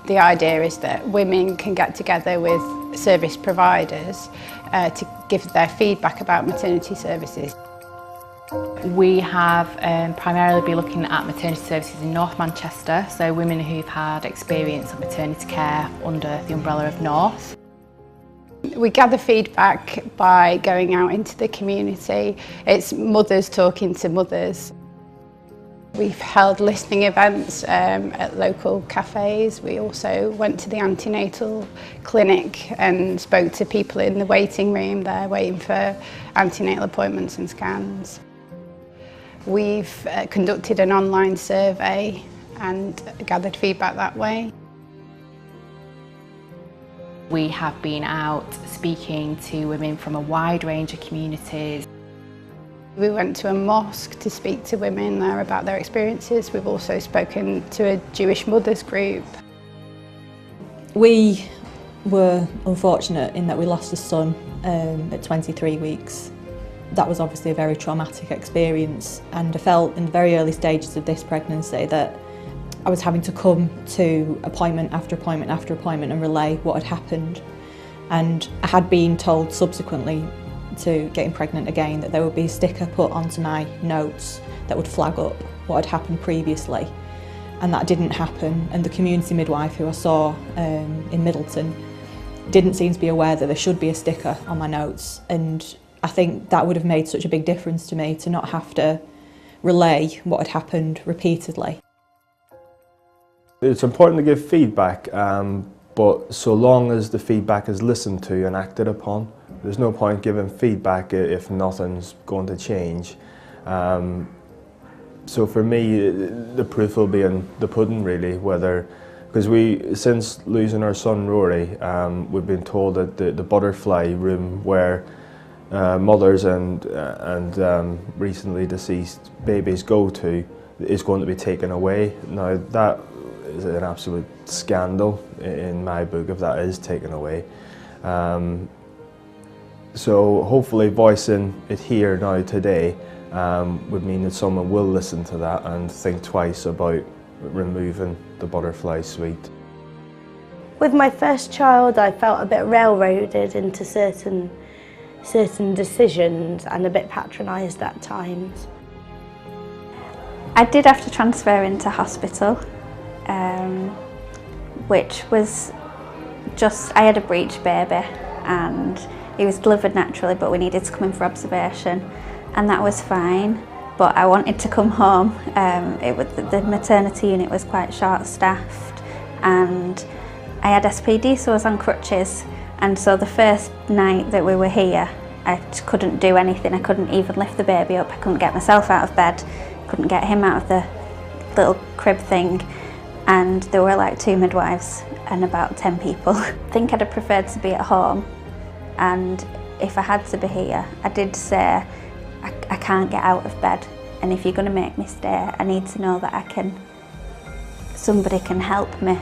The idea is that women can get together with service providers to give their feedback about maternity services. We have primarily been looking at maternity services in North Manchester, so women who've had experience of maternity care under the umbrella of North. We gather feedback by going out into the community. It's mothers talking to mothers. We've held listening events at local cafes. We also went to the antenatal clinic and spoke to people in the waiting room there waiting for antenatal appointments and scans. We've conducted an online survey and gathered feedback that way. We have been out speaking to women from a wide range of communities. We went to a mosque to speak to women there about their experiences. We've also spoken to a Jewish mothers group. We were unfortunate in that we lost a son at 23 weeks. That was obviously a very traumatic experience, and I felt in the very early stages of this pregnancy that I was having to come to appointment after appointment after appointment and relay what had happened. And I had been told subsequently to getting pregnant again that there would be a sticker put onto my notes that would flag up what had happened previously, and that didn't happen. And the community midwife who I saw in Middleton didn't seem to be aware that there should be a sticker on my notes, and I think that would have made such a big difference to me to not have to relay what had happened repeatedly. It's important to give feedback, but so long as the feedback is listened to and acted upon. There's no point giving feedback if nothing's going to change. So for me, the proof will be in the pudding really, because since losing our son Rory, we've been told that the butterfly room where mothers and recently deceased babies go to is going to be taken away. Now that is an absolute scandal in my book if that is taken away. So hopefully voicing it here now today would mean that someone will listen to that and think twice about removing the butterfly suite. With my first child, I felt a bit railroaded into certain decisions and a bit patronised at times. I did have to transfer into hospital, which was I had a breech baby and he was delivered naturally, but we needed to come in for observation, and that was fine. But I wanted to come home. The maternity unit was quite short-staffed, and I had SPD, so I was on crutches. And so the first night that we were here, I couldn't do anything. I couldn't even lift the baby up. I couldn't get myself out of bed. Couldn't get him out of the little crib thing. And there were like 2 midwives and about 10 people. I think I'd have preferred to be at home. And if I had to be here, I did say, I can't get out of bed. And if you're going to make me stay, I need to know that somebody can help me.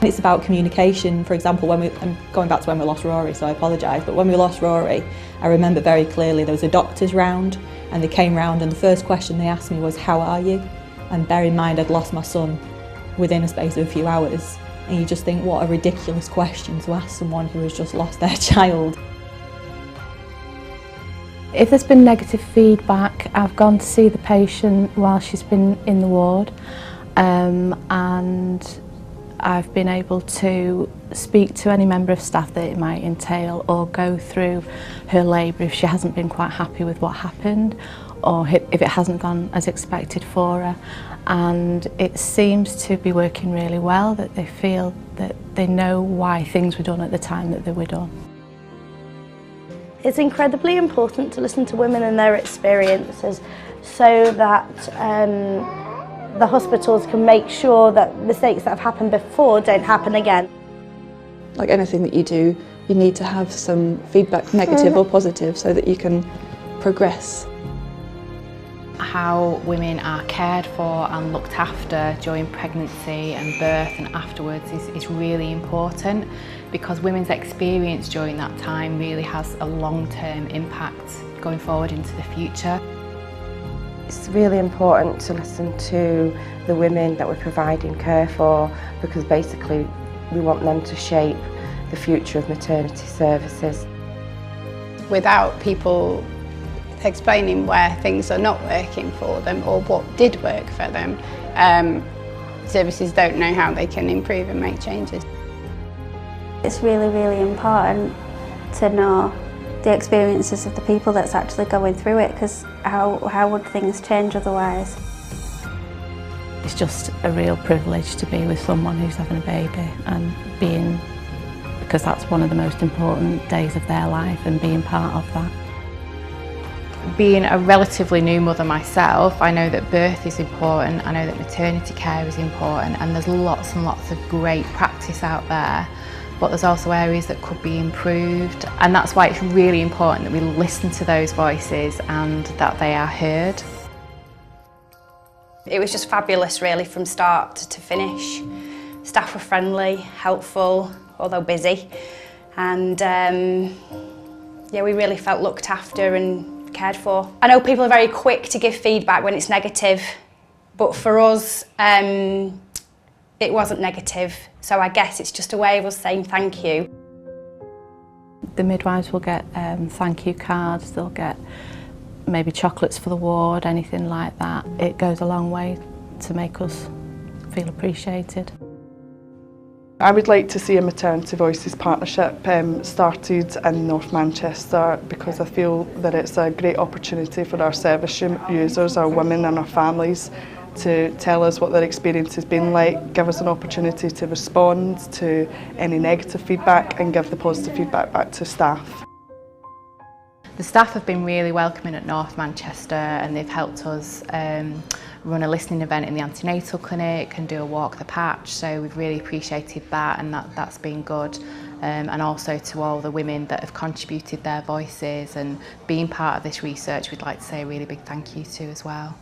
It's about communication. For example, I'm going back to when we lost Rory, so I apologise, but when we lost Rory, I remember very clearly there was a doctor's round, and they came round and the first question they asked me was, "How are you?" And bear in mind I'd lost my son within a space of a few hours, and you just think what a ridiculous question to ask someone who has just lost their child. If there's been negative feedback, I've gone to see the patient while she's been in the ward, and I've been able to speak to any member of staff that it might entail, or go through her labour if she hasn't been quite happy with what happened, or if it hasn't gone as expected for her. And it seems to be working really well, that they feel that they know why things were done at the time that they were done. It's incredibly important to listen to women and their experiences so that the hospitals can make sure that mistakes that have happened before don't happen again. Like anything that you do, you need to have some feedback, negative or positive, so that you can progress. How women are cared for and looked after during pregnancy and birth and afterwards is really important, because women's experience during that time really has a long-term impact going forward into the future. It's really important to listen to the women that we're providing care for, because basically we want them to shape the future of maternity services. Without people explaining where things are not working for them or what did work for them, services don't know how they can improve and make changes. It's really, really important to know the experiences of the people that's actually going through it, because how would things change otherwise? It's just a real privilege to be with someone who's having a baby and being, because that's one of the most important days of their life, and being part of that. Being a relatively new mother myself, I know that birth is important, I know that maternity care is important, and there's lots and lots of great practice out there, but there's also areas that could be improved, and that's why it's really important that we listen to those voices and that they are heard. It was just fabulous really from start to finish. Staff were friendly, helpful, although busy, and yeah, we really felt looked after and cared for. I know people are very quick to give feedback when it's negative, but for us it wasn't negative, so I guess it's just a way of us saying thank you. The midwives will get thank you cards, they'll get maybe chocolates for the ward, anything like that. It goes a long way to make us feel appreciated. I would like to see a Maternity Voices partnership started in North Manchester, because I feel that it's a great opportunity for our service users, our women and our families, to tell us what their experience has been like, give us an opportunity to respond to any negative feedback and give the positive feedback back to staff. The staff have been really welcoming at North Manchester, and they've helped us run a listening event in the antenatal clinic and do a walk the patch, so we've really appreciated that, and that's been good. And also to all the women that have contributed their voices and being part of this research, we'd like to say a really big thank you to as well.